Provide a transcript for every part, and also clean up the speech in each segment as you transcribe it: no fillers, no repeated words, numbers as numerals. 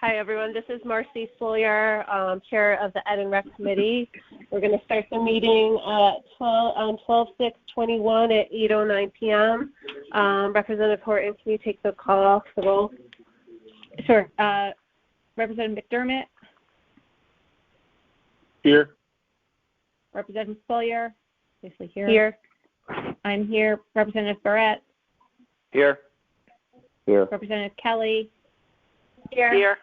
Hi, everyone. This is Marcy Sawyer, Chair of the Ed and Rec Committee. We're going to start the meeting at 12/6/21 at 8:09 p.m. Representative Horton, can you take the call for the roll? Sure. Representative McDermott? Here. Representative Sawyer? Obviously here. Here. I'm here. Representative Barrett? Here. Here. Representative Kelly? Here. Here.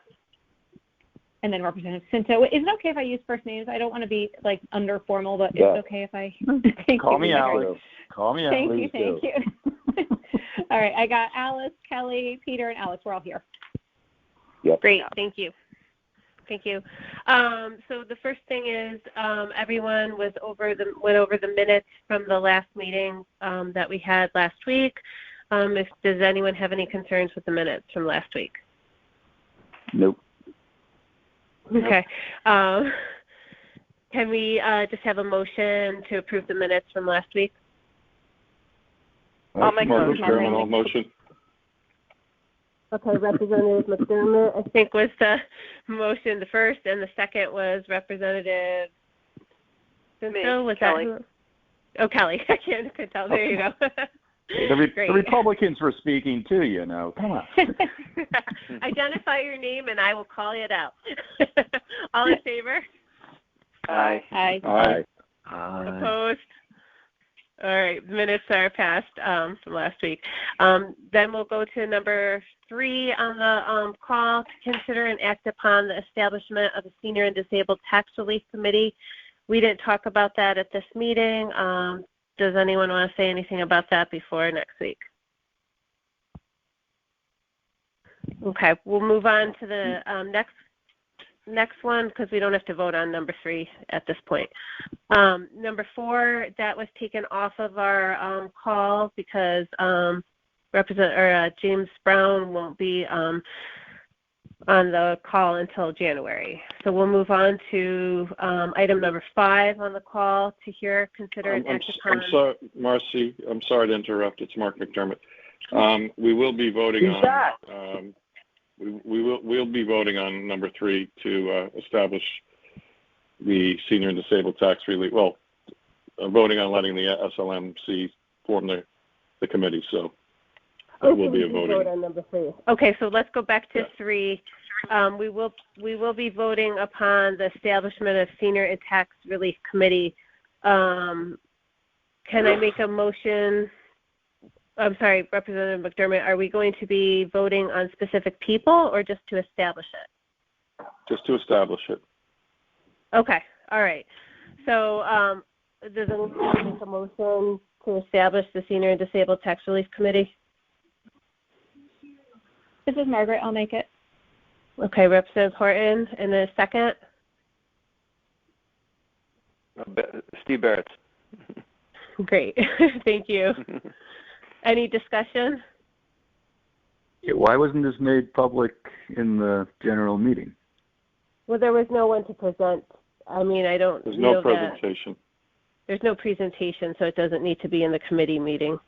And then Representative Cinto. Is it okay if I use first names? I don't want to be like under formal, but Yeah. it's okay if I Call me Alex. Call me Alex. Thank you. All right, I got Alice, Kelly, Peter, and Alex. We're all here. Yep. Great. Thank you. So the first thing is everyone went over the minutes from the last meeting that we had last week. Does anyone have any concerns with the minutes from last week? Nope. Okay. Can we just have a motion to approve the minutes from last week? I'll make a motion. Okay, Representative McDermott, I think, was the motion. The first, and the second was Representative. Kelly. Kelly. I couldn't tell. There you go. The Republicans were speaking too, you know. Come on. Identify your name, and I will call it out. All in favor? Aye. Aye. Aye. Opposed? All right, minutes are passed from last week. Then we'll go to number 3 on the call to consider and act upon the establishment of a Senior and Disabled Tax Relief Committee. We didn't talk about that at this meeting. Does anyone want to say anything about that before next week? Okay, we'll move on to the next one because we don't have to vote on number 3 at this point. Number 4, that was taken off of our call because James Brown won't be on the call until January. So we'll move on to item number 5 on the call to consider and act upon. I'm sorry, Marcy. I'm sorry to interrupt. It's Mark McDermott. We will be voting on. We'll be voting on number 3 to establish the Senior and Disabled Tax Relief. Well, voting on letting the SLMC form the committee. So will be a voting. Vote on number 3. Okay, so let's go back to 3. We will be voting upon the establishment of Senior and Tax Relief Committee. Can I make a motion? I'm sorry, Representative McDermott, are we going to be voting on specific people or just to establish it? Just to establish it. Okay, all right. So does anyone want to make a motion to establish the Senior and Disabled Tax Relief Committee? This is Margaret. I'll make it. Okay, Representative Horton, and then a second? Steve Barrett. Great, thank you. Any discussion? Yeah, why wasn't this made public in the general meeting? Well, there was no one to present. I mean, I don't There's know no presentation. There's no presentation, so it doesn't need to be in the committee meeting.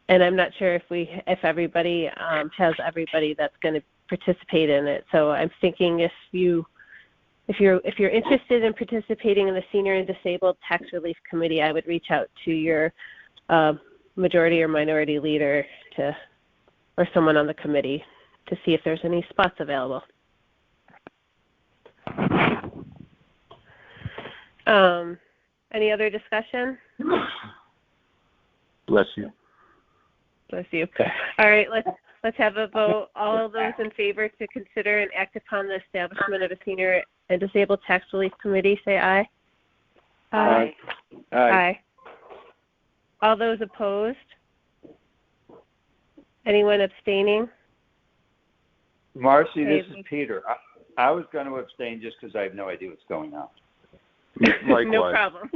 And I'm not sure if everybody has everybody that's going to participate in it. So I'm thinking if you're interested in participating in the Senior and Disabled Tax Relief Committee, I would reach out to your majority or minority leader or someone on the committee to see if there's any spots available. Any other discussion? Bless you. Bless you. All right, let's have a vote. All of those in favor to consider and act upon the establishment of a Senior and Disabled Tax Relief Committee, say aye. Aye. Aye. All those opposed? Anyone abstaining? Marcy, this is Peter. I was going to abstain just because I have no idea what's going on. Likewise. No problem.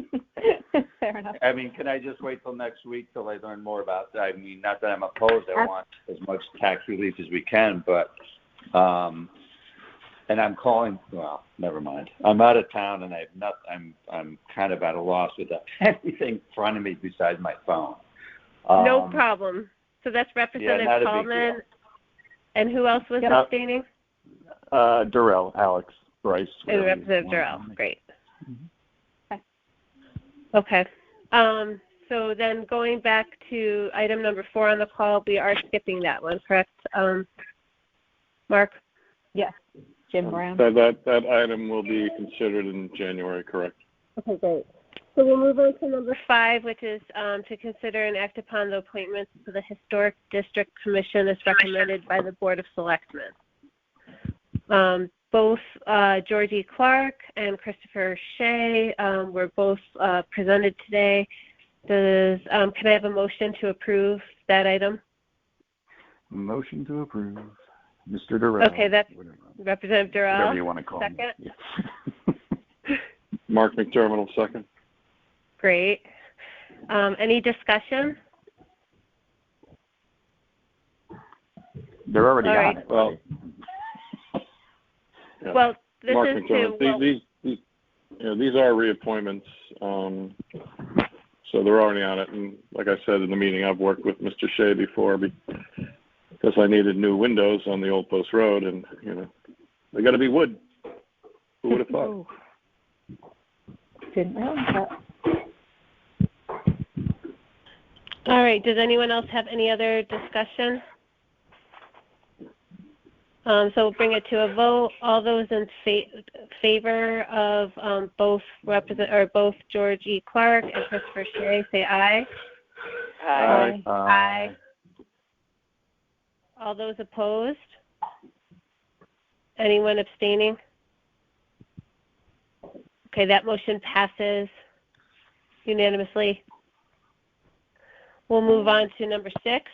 Fair enough. I mean, can I just wait till next week till I learn more about it? I mean, not that I'm opposed. I want as much tax relief as we can, but and I'm calling. Well, never mind. I'm out of town, and I'm kind of at a loss with anything in front of me besides my phone. No problem. So that's Representative not a big Tallman. deal. And who else was abstaining? Durrell, Alex, Bryce. And Representative Durrell. Great. Okay. So then going back to item number 4 on the call, we are skipping that one, correct? Mark? Yes. Jim Brown. That item will be considered in January, correct? Okay, great. So we'll move on to number 5, which is to consider and act upon the appointments to the Historic District Commission as recommended by the Board of Selectmen. Both Georgie Clark and Christopher Shea were both presented today. Can I have a motion to approve that item? Motion to approve. Mr. Durrell. Okay, that's Representative Durrell. Whatever you want to call Second. me. Yeah. Mark McDermott will second. Great. Any discussion? They're already All on right. it. Well, yeah. Well, this Mark is McDermott, to... these are reappointments, so they're already on it. And like I said in the meeting, I've worked with Mr. Shea before because I needed new windows on the Old Post Road, and they got to be wood. Who would have thought? Didn't realize that. All right. Does anyone else have any other discussion? So we'll bring it to a vote. All those in favor of both Georgie Clark and Christopher Shea, say aye. Aye. Aye. All those opposed? Anyone abstaining? Okay, that motion passes unanimously. We'll move on to number 6.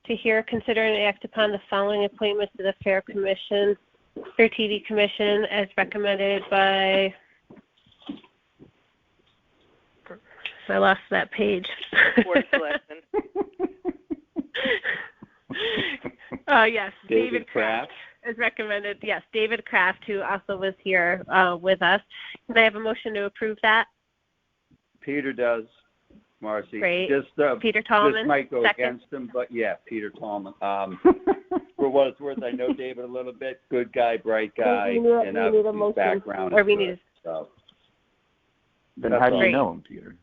To hear, consider, and act upon the following appointments to the Fair TV Commission as recommended by, I lost that page. Board of Selectmen. Yes, David Kraft is recommended. Yes, David Kraft, who also was here with us. Can I have a motion to approve that? Peter does. Marcy. Great. Peter This Tallman. might go second. against him, but yeah, Peter Tallman. For what it's worth, I know David a little bit. Good guy, bright guy, We need a his motion. background Or is we good. need So. Then That's how do all. you know him, Peter?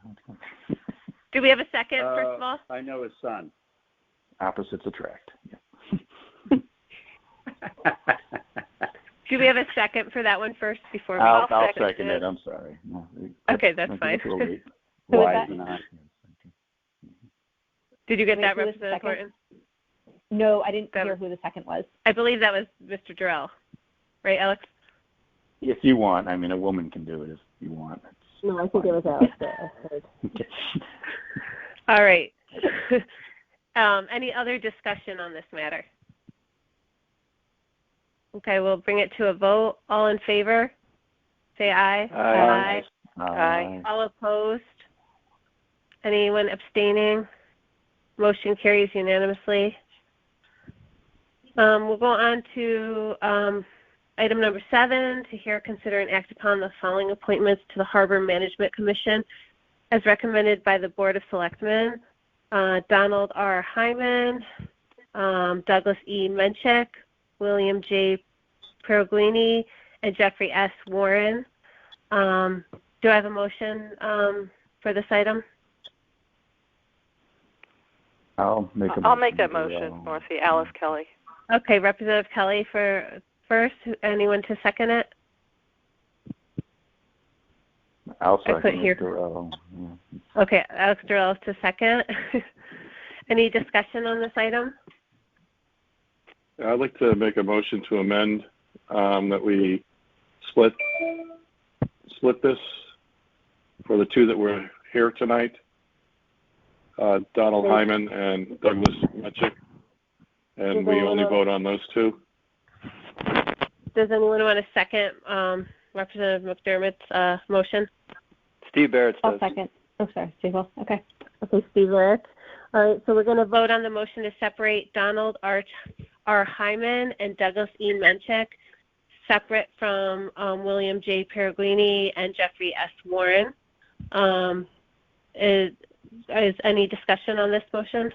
Do we have a second, first of all? I know his son. Opposites attract. Yeah. Do we have a second for that one first before we... I'll second it. I'm sorry. No, Okay, that's fine. Who was Wise that? and I. Did you get Wait, that, who was the Representative second? Horton? No, I didn't hear who the second was. I believe that was Mr. Durrell. Right, Alex? If you want, I mean, a woman can do it if you want. No, I think it was Alex that I heard. All right. Any other discussion on this matter? Okay, we'll bring it to a vote. All in favor? Say aye. Aye. Aye. All opposed? Anyone abstaining? Motion carries unanimously. We'll go on to item number 7, to hear, consider, and act upon the following appointments to the Harbor Management Commission as recommended by the Board of Selectmen. Donald R. Hyman, Douglas E. Menchik, William J. Pereglini, and Jeffrey S. Warren. Do I have a motion for this item? I'll make that motion, Marcy. Alice Kelly. Okay, Representative Kelly for first. Anyone to second it? I'll I put second here. it. Durrell. Yeah. Okay, Alex Durrell to second. Any discussion on this item? I'd like to make a motion to amend that we split this for the two that were here tonight, Donald Hyman and Douglas Metchick, and we only vote on those two. Does anyone want to second Representative McDermott's motion? Steve Barrett I'll says. second. Oh, sorry, Steve. Okay. Okay, Steve Barrett. All right, so we're going to vote on the motion to separate Donald R. Hyman and Douglas E. Menchik, separate from William J. Pereglini and Jeffrey S. Warren. Is any discussion on this motion?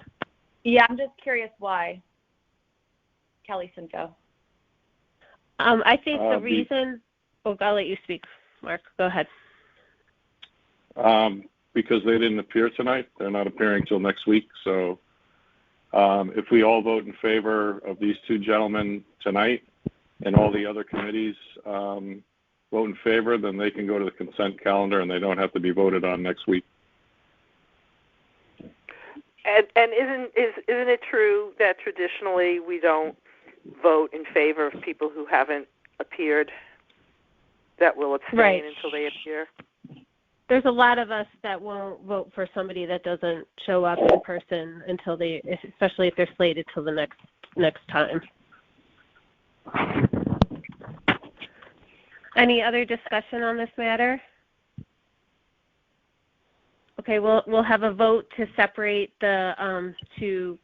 Yeah, I'm just curious why Kelly Cinco. I think the reason. I'll let you speak, Mark. Go ahead. Because they didn't appear tonight, they're not appearing till next week. So if we all vote in favor of these two gentlemen tonight and all the other committees vote in favor, then they can go to the consent calendar and they don't have to be voted on next week. And isn't it true that traditionally we don't vote in favor of people who haven't appeared, that will abstain until they appear? There's a lot of us that won't vote for somebody that doesn't show up in person until especially if they're slated till the next time. Any other discussion on this matter? Okay, we'll have a vote to separate the two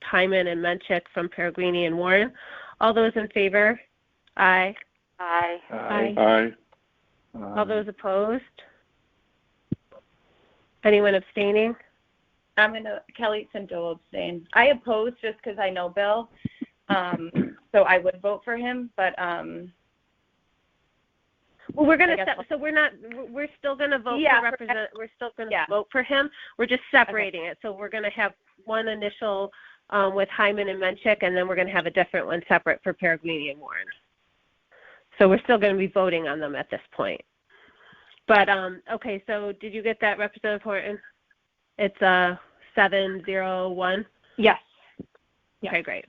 Hyman and Menchik from Peregrini and Warren. All those in favor? Aye. Aye. Aye. Aye. All those opposed? Anyone abstaining? Kelly Cinto will abstain. I oppose just because I know Bill, so I would vote for him, but well, we're going to so we're still going to vote we're still going to vote for him. We're just separating it. So we're going to have one initial with Hyman and Menchik, and then we're going to have a different one separate for Peregrini and Warren. So we're still going to be voting on them at this point. But, okay, so did you get that, Representative Horton? It's 701? Yes. Okay, great.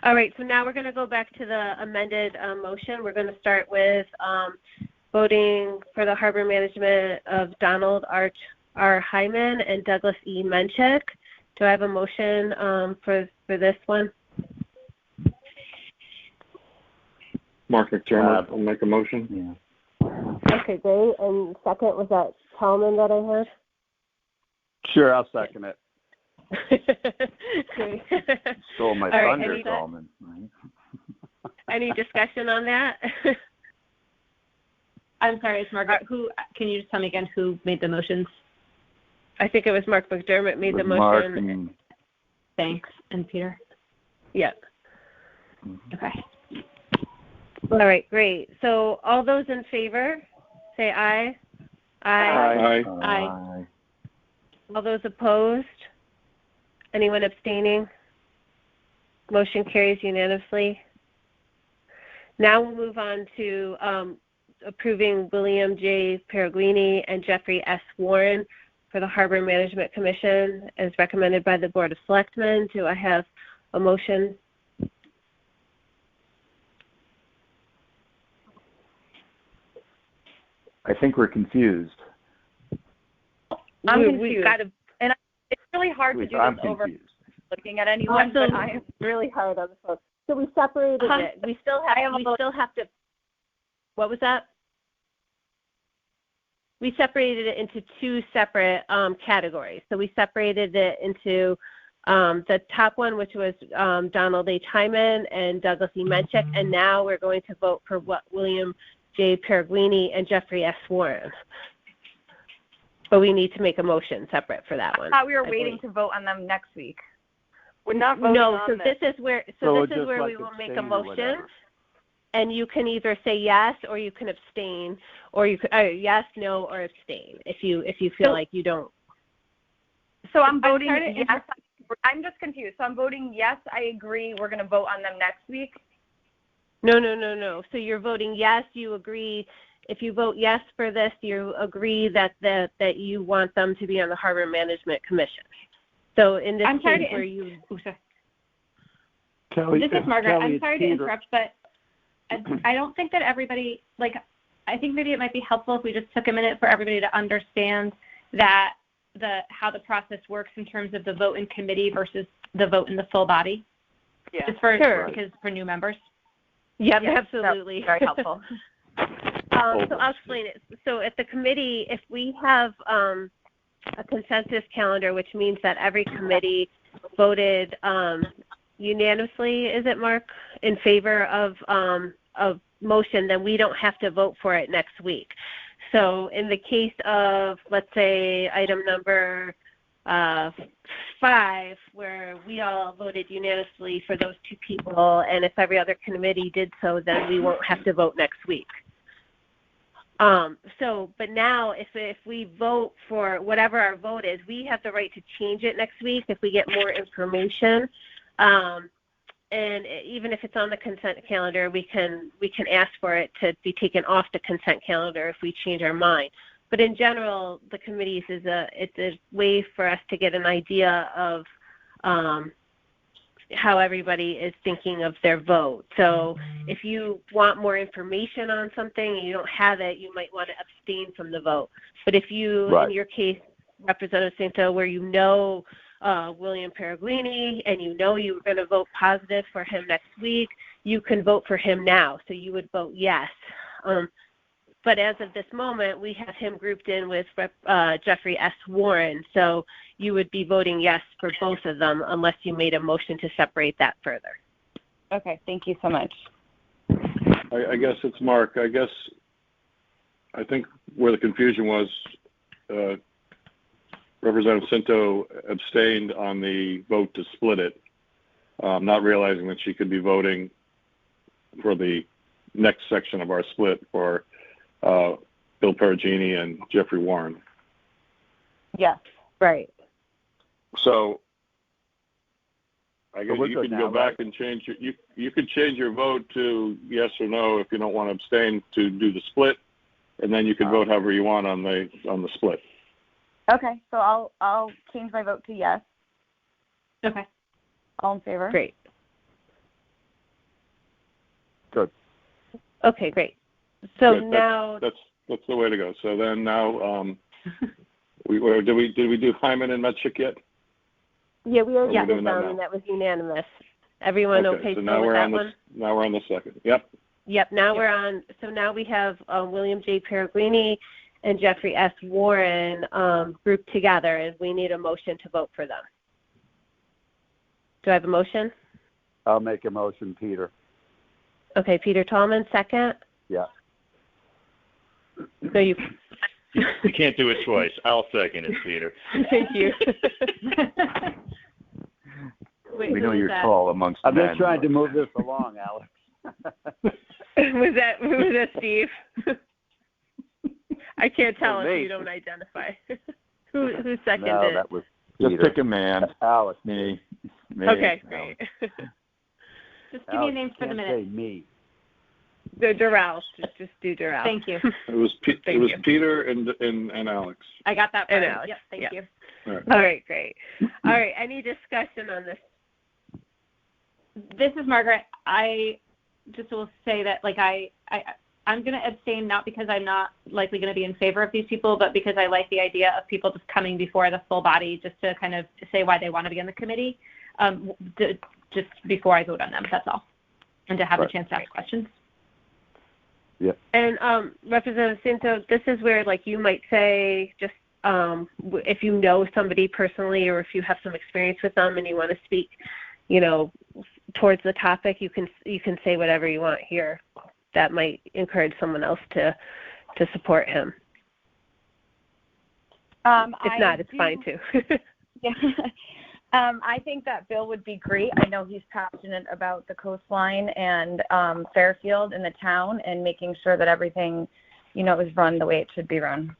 All right, so now we're going to go back to the amended motion. We're going to start with voting for the harbor management of Donald R. Hyman and Douglas E. Menchik. Do I have a motion for this one? Mark McDermott will make a motion. Yeah. Okay, great. And second, was that Tallman that I heard? Sure, I'll second it. Great. Stole my thunder, Tallman. Any discussion on that? I'm sorry, it's Margaret. Can you just tell me again who made the motions? I think it was Mark McDermott made the motion. Thanks. And Peter? Yeah. Okay. All right, great. So all those in favor, say aye. Aye. Aye. All those opposed? Anyone abstaining? Motion carries unanimously. Now we'll move on to approving William J. Peregrini and Jeffrey S. Warren for the Harbor Management Commission as recommended by the Board of Selectmen. Do I have a motion? I think we're confused. I'm confused. And it's really hard to do this over looking at anyone, but I am really hard on the phone. So we separated it. We still have to. What was that? We separated it into two separate categories. So we separated it into the top one, which was Donald H. Hyman and Douglas E. Menchik, and now we're going to vote for William J. Peregrini and Jeffrey S. Warren. But we need to make a motion separate for that one. I thought we were waiting to vote on them next week. We're not voting on so this is where we will make a motion, and you can either say yes or you can abstain, or you could yes, no, or abstain if you feel like you don't. So I'm voting yes. I'm just confused. So I'm voting yes. I agree. We're going to vote on them next week. No. So you're voting yes. You agree. If you vote yes for this, you agree that you want them to be on the Harbor Management Commission. So in this case where you... Kelly, this is Margaret. I'm sorry to interrupt, but I don't think that everybody, I think maybe it might be helpful if we just took a minute for everybody to understand that how the process works in terms of the vote in committee versus the vote in the full body. Yeah. Just because for new members. Yep, absolutely. Very helpful. So I'll explain it. So at the committee, if we have a consensus calendar, which means that every committee voted unanimously, is it, Mark, in favor of motion, then we don't have to vote for it next week. So in the case of, let's say, item number 5 where we all voted unanimously for those 2 people, and if every other committee did so, then we won't have to vote next week. But now if we vote for whatever our vote is, we have the right to change it next week if we get more information. And even if it's on the consent calendar, we can ask for it to be taken off the consent calendar if we change our mind. But in general, the committees it's a way for us to get an idea of how everybody is thinking of their vote. So if you want more information on something and you don't have it, you might want to abstain from the vote. But if you, in your case, Representative Cinto, where you know William Pereglini and you know you were going to vote positive for him next week, you can vote for him now. So you would vote yes. But as of this moment, we have him grouped in with Jeffrey S. Warren. So you would be voting yes for both of them unless you made a motion to separate that further. Okay, thank you so much. I guess it's Mark. I think where the confusion was, Representative Cinto abstained on the vote to split it, not realizing that she could be voting for the next section of our split for Bill Perugini and Jeffrey Warren. Yes. Right. So I guess you can go back and change you could change your vote to yes or no if you don't want to abstain to do the split, and then you can vote however you want on the split. Okay, so I'll change my vote to yes. Okay. All in favor? Great. Good. Okay, great. So Good. now that's the way to go. So then now did we do Hyman and Metchik yet? Yeah, we already did that, and that was unanimous. Everyone okay so with now that one? Now we're on the second. Yep. Now we're on. So now we have William J. Pereglini and Jeffrey S. Warren grouped together, and we need a motion to vote for them. Do I have a motion? I'll make a motion, Peter. Okay, Peter Tallman, second. Yeah. So you can't do it twice. I'll second it, Peter. Thank you. Wait, we know you're tall amongst I'm men. just trying to move this along, Alex. was that Steve? I can't tell if you don't identify. Who seconded it? No, that was Just Peter. pick a man. Alex. Me. Okay, great. Just give me a name for the minute. Say me. The Durrell. Just do Durrell. Thank you. It was Peter and Alex. I got that part. And Alex. Yep, thank you. All right, great. All right, any discussion on this? This is Margaret. I just will say that I'm going to abstain, not because I'm not likely going to be in favor of these people, but because I like the idea of people just coming before the full body just to kind of say why they want to be on the committee, just before I vote on them. That's all. And to have a chance to ask questions. Yeah. And Representative Cinto, this is where you might say just if you know somebody personally or if you have some experience with them and you want to speak, towards the topic, you can say whatever you want here. That might encourage someone else to support him. If not, it's fine too. Yeah. I think that Bill would be great. I know he's passionate about the coastline and Fairfield and the town and making sure that everything, is run the way it should be run.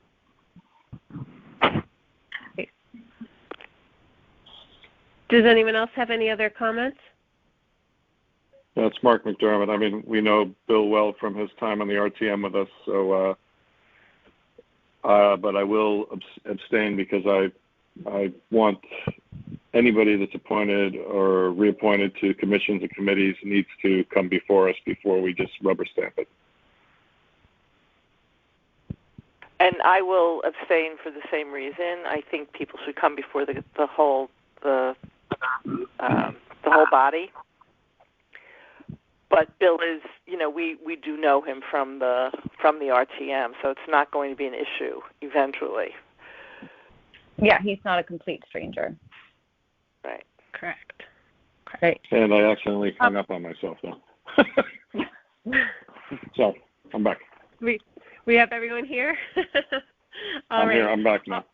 Does anyone else have any other comments? That's Mark McDermott. I mean, we know Bill well from his time on the RTM with us, so but I will abstain because I want anybody that's appointed or reappointed to commissions and committees needs to come before us before we just rubber stamp it. And I will abstain for the same reason. I think people should come before the whole body. But Bill is, we do know him from the RTM, so it's not going to be an issue eventually. Yeah, he's not a complete stranger. Right. Correct. Right. And I accidentally hung up on myself then. So I'm back. We have everyone here. I'm here. I'm back now.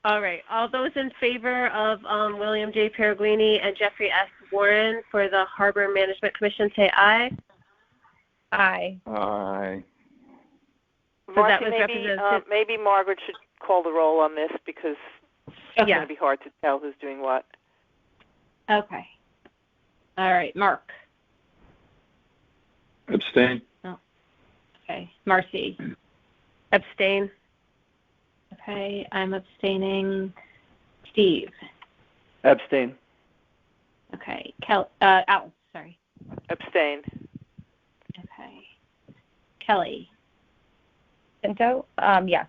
All right. All those in favor of William J. Peregrine and Jeffrey S. Warren for the Harbor Management Commission, say aye. Aye. Aye. Marcy, maybe Margaret should call the roll on this because it's going to be hard to tell who's doing what. Okay. All right. Mark. Abstain. Oh. Okay. Marcy. Abstain. Okay. I'm abstaining. Steve. Abstain. Okay. Alice. Sorry. Abstain. Okay. Kelly. Pinto? Yes.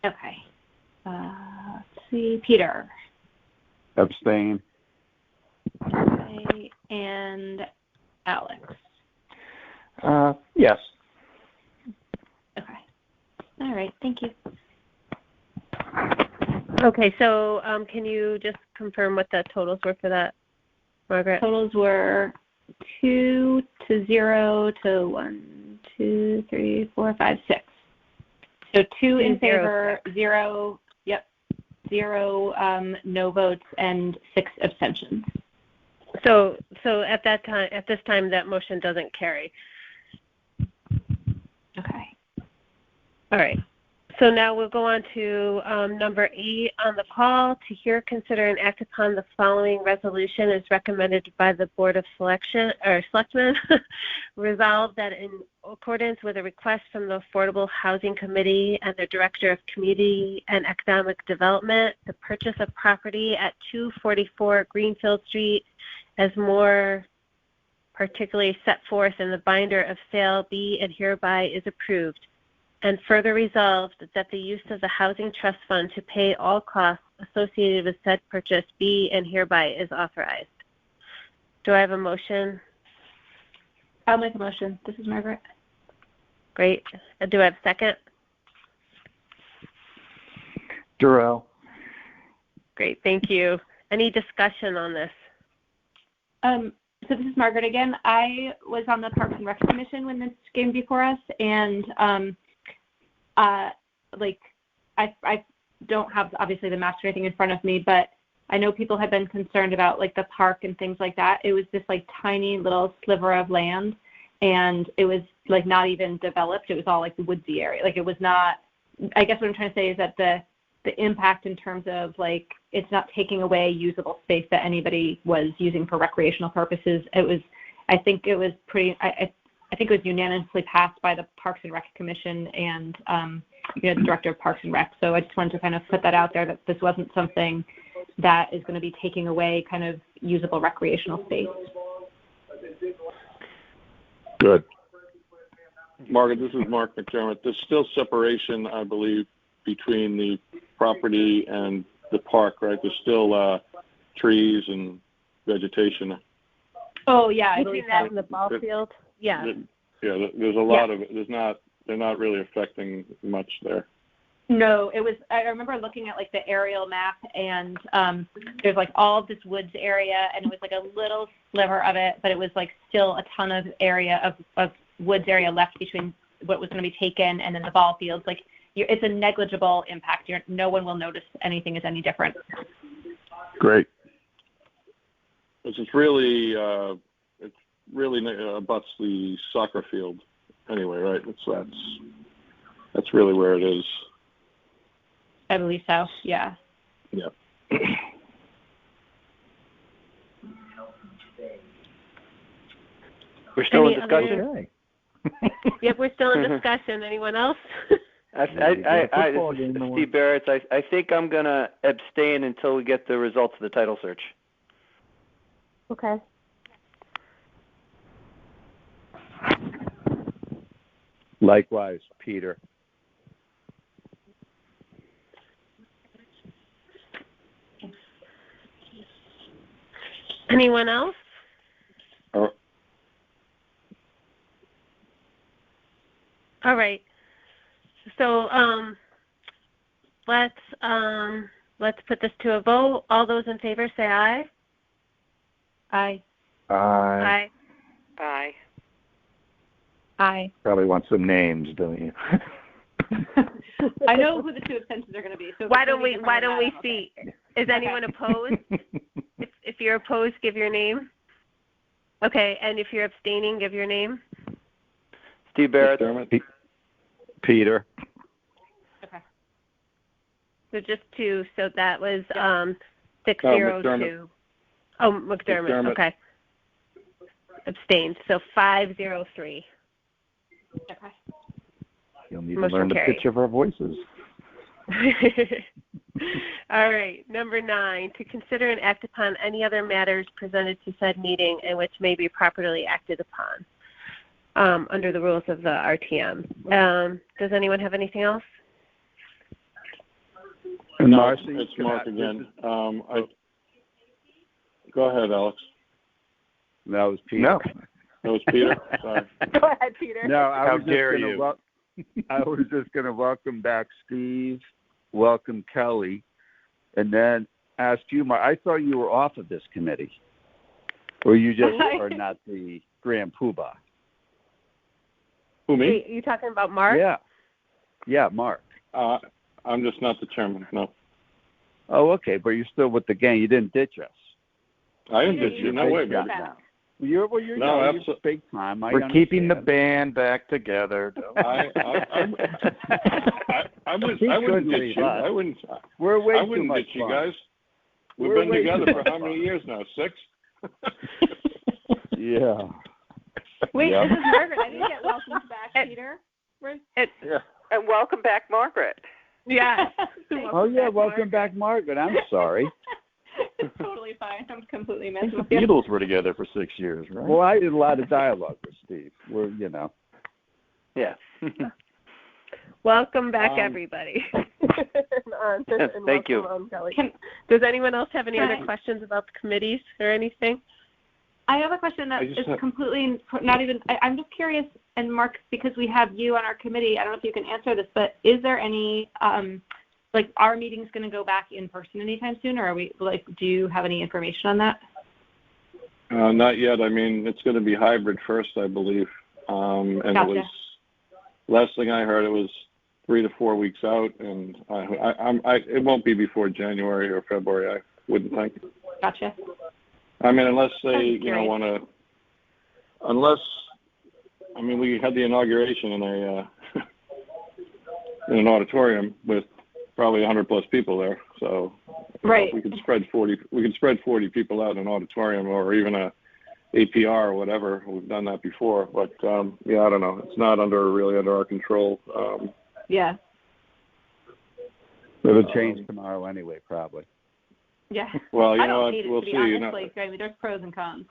Okay. Let's see. Peter. Abstain. Okay. And Alex. Yes. Okay. All right. Thank you. Okay, so can you just confirm what the totals were for that, Margaret? Totals were 2 to 0 to 1, 2, 3, 4, 5, 6. So 2 in favor, 0. Yep. 0 no votes, and 6 abstentions. So at this time, that motion doesn't carry. Okay. All right. So now we'll go on to number 8 on the call. To hear, consider, and act upon the following resolution as recommended by the Board of Selectmen. Resolved that in accordance with a request from the Affordable Housing Committee and the Director of Community and Economic Development, the purchase of property at 244 Greenfield Street as more particularly set forth in the binder of sale be and hereby is approved. And further resolved that the use of the Housing Trust Fund to pay all costs associated with said purchase be and hereby is authorized. Do I have a motion? I'll make a motion. This is Margaret. Great. Do I have a second? Durrell. Great. Thank you. Any discussion on this? So this is Margaret again. I was on the Parks and Rec Commission when this came before us, and I don't have obviously the master or anything in front of me, but I know people have been concerned about like the park and things like that. It was this like tiny little sliver of land, and it was like not even developed. It was all like the woodsy area. Like it was not. I guess what I'm trying to say is that the impact in terms of like it's not taking away usable space that anybody was using for recreational purposes. I think it was unanimously passed by the Parks and Rec Commission and the Director of Parks and Rec. So I just wanted to kind of put that out there that this wasn't something that is going to be taking away kind of usable recreational space. Good. Margaret, this is Mark McDermott. There's still separation, I believe, between the property and the park, right? There's still trees and vegetation. Oh, yeah. I believe that in the ball field. Yeah. Yeah, there's a lot of it. They're not really affecting much there. No, I remember looking at like the aerial map, and there's like all of this woods area, and it was like a little sliver of it, but it was like still a ton of area of woods area left between what was going to be taken and then the ball fields. Like it's a negligible impact. No one will notice anything is any different. Great. It's really abuts the soccer field anyway, right? That's really where it is. I believe so. Yeah. Yeah. We're still in discussion. Yep, we're still in discussion. Anyone else? Steve Barrett, I think I'm going to abstain until we get the results of the title search. Okay. Likewise, Peter. Anyone else? All right. So let's put this to a vote. All those in favor say aye. Aye. Aye. Aye. Aye. Probably want some names, don't you? I know who the two abstentions are going to be. So why don't we see? Is anyone opposed? If you're opposed, give your name. Okay, and if you're abstaining, give your name. Steve Barrett. Peter. Okay. So just two. So that was 602. Oh, McDermott. Okay. Abstained. So 503. Okay. You'll need to learn the pitch of our voices. All right. Number 9, to consider and act upon any other matters presented to said meeting and which may be properly acted upon under the rules of the RTM. Does anyone have anything else? And Marcy, it's Mark again. Go ahead, Alex. That was Peter. No. That was Peter? Sorry. Go ahead, Peter. No, How dare you? I was just going to welcome back Steve, welcome Kelly, and then ask you, Mark. I thought you were off of this committee. Or you just are not the Grand Poobah. Who, me? Wait, you talking about Mark? Yeah. Yeah, Mark. I'm just not the chairman, no. Oh, okay, but you're still with the gang. You didn't ditch us. I didn't ditch you. No way, Yeah. baby. You're No, you're big time. We're keeping the band back together. I wouldn't ditch you. I wouldn't ditch you guys. We've been together for how many years now? 6? Yeah. Wait, this is Margaret. I didn't get welcomed back, Peter. Yeah. And welcome back, Margaret. Yeah. Welcome back, Margaret. I'm sorry. It's totally fine. I'm completely messing The with you. Beatles were together for 6 years, right? Well, I did a lot of dialogue with Steve. Yeah. Welcome back, everybody. Thank you. Kelly. Does anyone else have any other questions about the committees or anything? I have a question that is completely not even. I'm just curious, and Mark, because we have you on our committee, I don't know if you can answer this, but is there any our meeting's going to go back in person anytime soon, or are we do you have any information on that? Not yet. I mean, it's going to be hybrid first, I believe. And Gotcha. it was last thing I heard, it was 3 to 4 weeks out, and it won't be before January or February, I wouldn't think. Gotcha. I mean, unless they, want to, we had the inauguration in in an auditorium with probably 100+ people there. So right. We could spread 40 people out in an auditorium or even a APR or whatever. We've done that before, but I don't know. It's not really under our control. Yeah. It'll change tomorrow anyway, probably. Yeah. Well, we'll see. Honestly, there's pros and cons.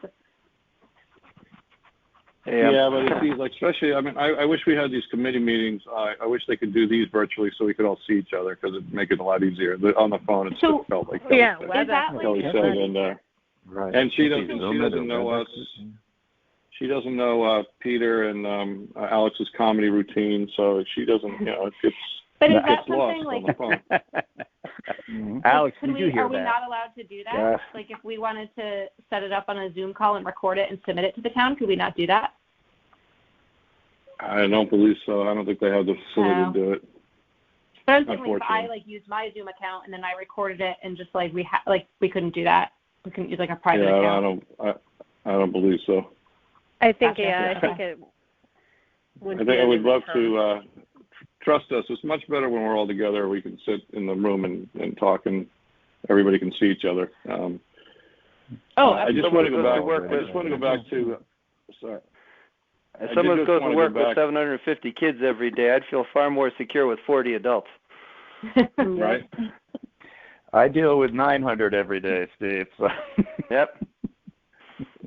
Yeah, but it's easy, especially, I wish we had these committee meetings. I wish they could do these virtually so we could all see each other because it'd make it a lot easier. On the phone, it felt like yeah, is that Kelly said, right. And she doesn't know us. She doesn't know Peter and Alex's comedy routine, so she doesn't. But is that gets something lost on the phone. Alex, did you hear are we not allowed to do that? If we wanted to set it up on a Zoom call and record it and submit it to the town, could we not do that? I don't believe so. I don't think they have the facility to do it. But I'm saying, if I used my Zoom account and then I recorded it and just we couldn't do that. We couldn't use a private account. I don't believe so. I think I think it would. I would love to. Trust us. It's much better when we're all together. We can sit in the room and talk, and everybody can see each other. I just want to go back to. Sorry. As someone who goes to work with 750 kids every day, I'd feel far more secure with 40 adults. Right. I deal with 900 every day, Steve. So. Yep.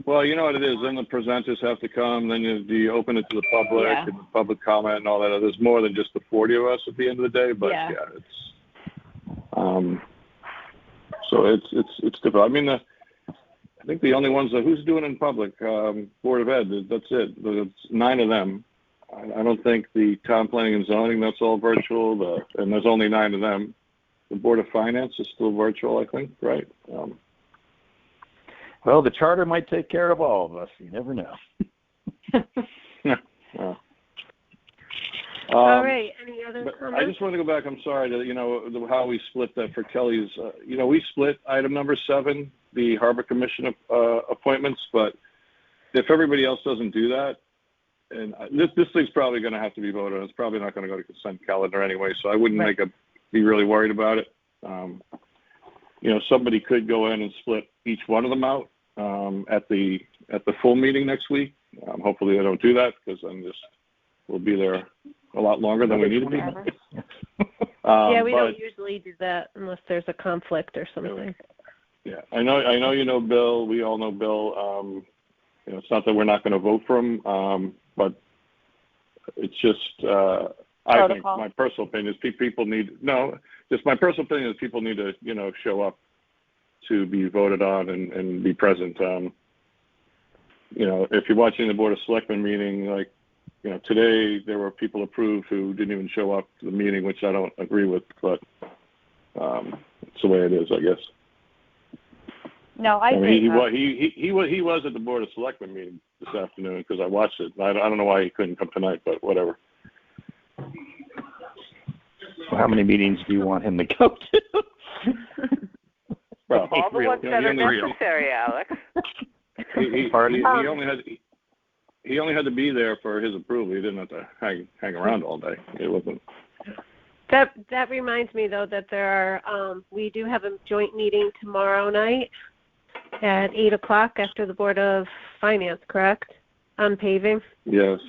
Well, you know what it is. Then the presenters have to come. Then you open it to the public and the public comment and all that. There's more than just the 40 of us at the end of the day. But it's. So it's difficult. I mean, I think the only ones who's doing it in public, Board of Ed. That's it. It's 9 of them. I don't think the town planning and zoning. That's all virtual. And there's only 9 of them. The Board of Finance is still virtual, I think. Right. Well, the charter might take care of all of us. You never know. All right. Any other but comments? I just want to go back. I'm sorry to, how we split that for Kelly's. We split item number 7, the Harbor Commission appointments, but if everybody else doesn't do that, and this thing's probably going to have to be voted on. It's probably not going to go to consent calendar anyway, so I wouldn't be really worried about it. Somebody could go in and split each one of them out at the full meeting next week. Hopefully they don't do that, because then we'll be there a lot longer than we need to be. Yeah, we don't usually do that unless there's a conflict or something. Yeah, I know you know Bill. We all know Bill. It's not that we're not going to vote for him, but it's just I think my personal opinion is people need to show up to be voted on and be present. If you're watching the Board of Selectmen meeting, today there were people approved who didn't even show up to the meeting, which I don't agree with, but it's the way it is, I guess. No, I mean, he was at the Board of Selectmen meeting this afternoon because I watched it. I don't know why he couldn't come tonight, but whatever. Well, how many meetings do you want him to go to? Well, all the ones that are necessary, Alex. He only had to be there for his approval. He didn't have to hang around all day. It wasn't. That reminds me though that there are we do have a joint meeting tomorrow night at 8:00 after the Board of Finance, correct? On paving. Yes.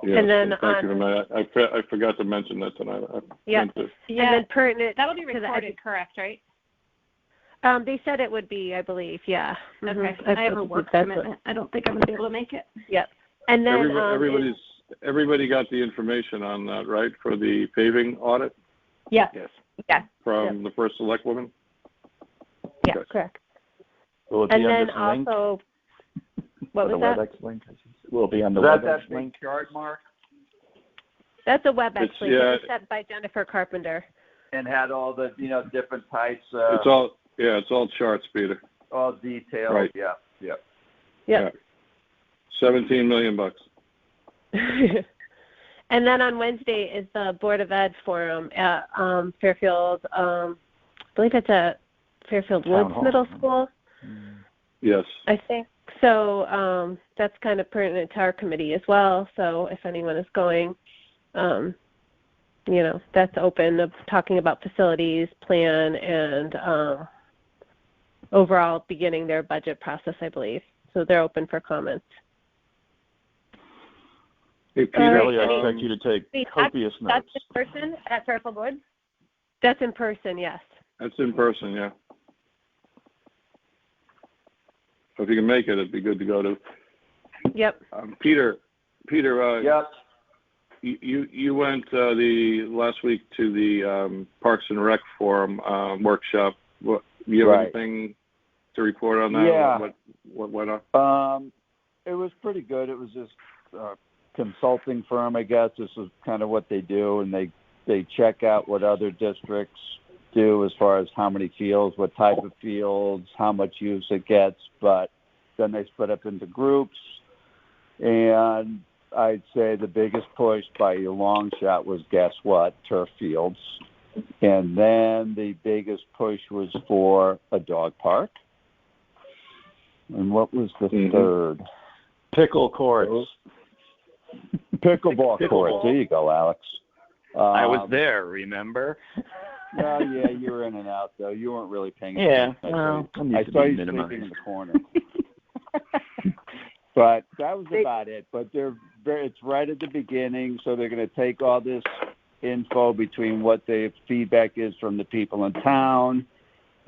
And then thank you. I forgot to mention that tonight. Yeah. And then pertinent. That'll be recorded, correct? Right. They said it would be, I believe. Yeah. Okay. Mm-hmm. I have a work commitment. I don't think I'm going to be able to make it. Yep. And then everybody got the information on that, right, for the paving audit? Yes. Yes. From the first select woman? Yeah, okay. Correct. Will it be on this link? Also, what was that? WebEx link? Will it be on the WebEx WebEx link chart, Mark? That's a WebEx link. It's set by Jennifer Carpenter. And had all the different types. It's all charts, Peter. All detailed. Right. Yeah. $17 million. And then on Wednesday is the Board of Ed forum at Fairfield. I believe it's at Fairfield Woods Middle School. Yes. I think so. That's kind of pertinent to our committee as well. So if anyone is going, that's open of talking about facilities plan and overall beginning their budget process, I believe. So they're open for comments. Hey, Peter, I expect you to take copious notes. That's in person at Fairfield Woods? That's in person, yes. That's in person, yeah. So if you can make it, it'd be good to go to. Yep. Peter. Yep. You went the last week to the Parks and Rec Forum workshop. Do you have anything to report on that? Yeah. What went on? It was pretty good. It was just a consulting firm, I guess. This is kind of what they do, and they check out what other districts do as far as how many fields, what type of fields, how much use it gets, but then they split up into groups. And I'd say the biggest push by a long shot was, guess what, turf fields. And then the biggest push was for a dog park. And what was the third? Pickle courts. Pickleball courts. There you go, Alex. I was there, remember? Well, yeah, you were in and out, though. You weren't really paying attention. Yeah, well, I saw you sleeping in the corner. But that was about it. But it's right at the beginning, so they're going to take all this info between what the feedback is from the people in town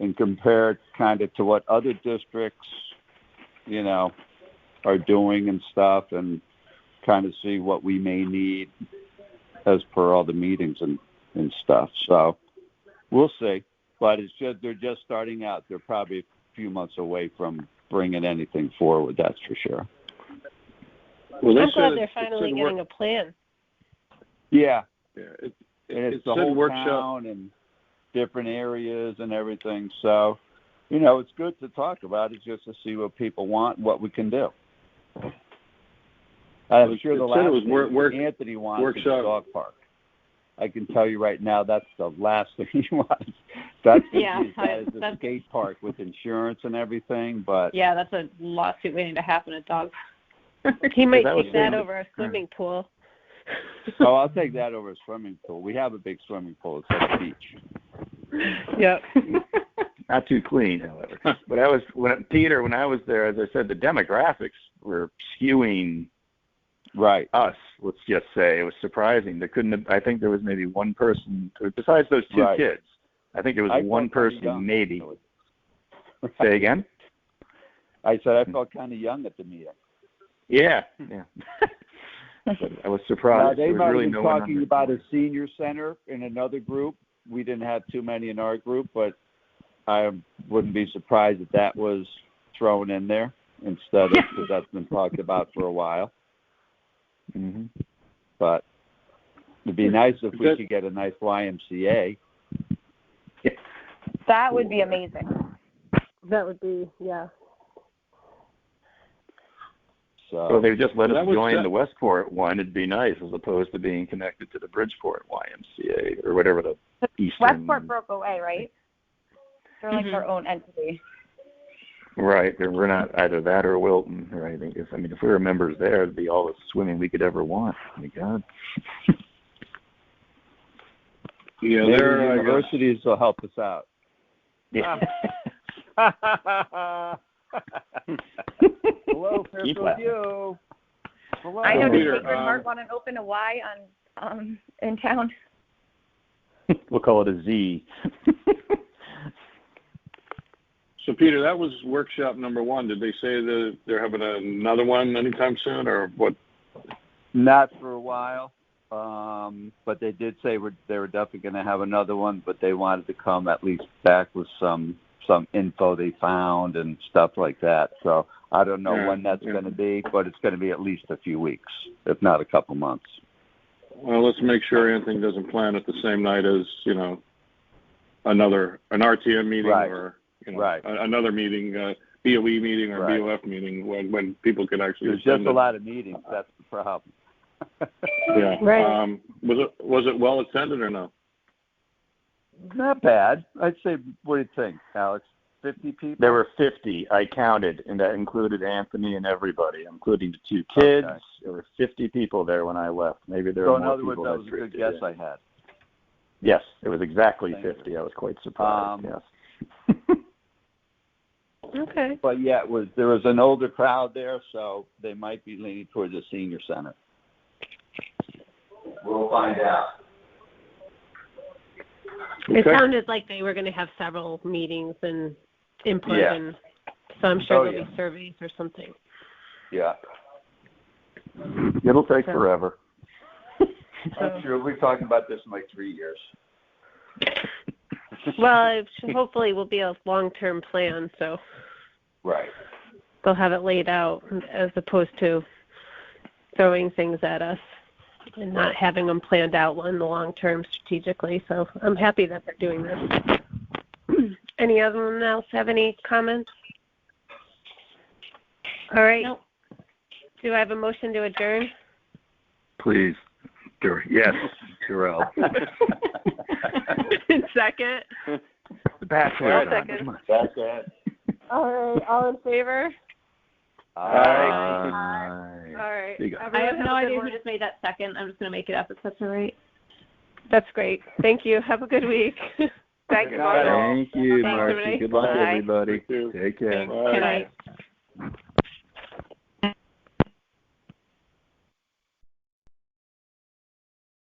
and compare it kind of to what other districts, are doing and stuff, and kind of see what we may need as per all the meetings and stuff. So we'll see. But they're just starting out. They're probably a few months away from bringing anything forward, that's for sure. Well, I'm glad they're finally getting a plan. Yeah. It's the whole workshop. Town and different areas and everything. So, it's good to talk about. It's just to see what people want, what we can do. I'm sure the last thing Anthony wants is a dog park. I can tell you right now that's the last thing he wants. That's a skate park with insurance and everything, but yeah, that's a lawsuit waiting to happen at Dogs. He might take that over a swimming pool. Oh, I'll take that over a swimming pool. We have a big swimming pool. It's at the beach. Yep. Not too clean, however. But Peter, when I was there, as I said, the demographics were skewing us, let's just say. It was surprising. I think there was maybe one person, besides those two kids, I think there was one person maybe. Say again? I said I felt kind of young at the meeting. Yeah. But I was surprised. They might have been talking about a senior center in another group. We didn't have too many in our group, but I wouldn't be surprised if that was thrown in there instead of, because that's been talked about for a while. Mm-hmm. But it'd be nice if we could get a nice YMCA. That would be amazing. That would be, yeah. So they just let us join the Westport one. It'd be nice, as opposed to being connected to the Bridgeport YMCA or whatever the Eastern. Westport broke away, right? They're like their own entity. Right. We're not either that or Wilton or anything. If we were members there, it'd be all the swimming we could ever want. Oh, my God. Yeah, their universities will help us out. Yeah. Hello, Fairfield U. Hello. I know the Sacred Heart want to open a Y on in town. We'll call it a Z. So, Peter, that was workshop number 1. Did they say that they're having another one anytime soon, or what? Not for a while, but they did say they were definitely going to have another one, but they wanted to come at least back with some info they found and stuff like that. So I don't know when that's going to be, but it's going to be at least a few weeks, if not a couple months. Well, let's make sure anything doesn't plan at the same night as, an RTM meeting or another meeting, BOE meeting or BOF meeting when people can actually. There's just a lot of meetings. That's the problem. Yeah. Right. Was it well attended or no? Not bad. I'd say. What do you think, Alex? 50 people? There were 50. I counted, and that included Anthony and everybody, including the 2 kids. Okay. There were 50 people there when I left. Maybe there were more people. So in other words, that was a good guess I had. Yes, it was exactly 50. I was quite surprised. Yes. Okay. But yeah, there was an older crowd there, so they might be leaning towards a senior center. We'll find out. It sounded like they were going to have several meetings and input, and so I'm sure there'll be surveys or something. Yeah. It'll take forever. I'm sure we're talking about this in like 3 years. Well, it hopefully will be a long-term plan, so they'll have it laid out as opposed to throwing things at us and not having them planned out in the long term strategically. So I'm happy that they're doing this. Anyone else have any comments? All right. Nope. Do I have a motion to adjourn? Please. Yes, Terrell. Second. The Bachelor. Second. All right. All in favor? Aye. All right. I have no idea who just made that second. I'm just going to make it up if that's all right. That's great. Thank you. Have a good week. Thank you, Marty. Thank you, Marcy. Good luck, everybody. Take care. Good night.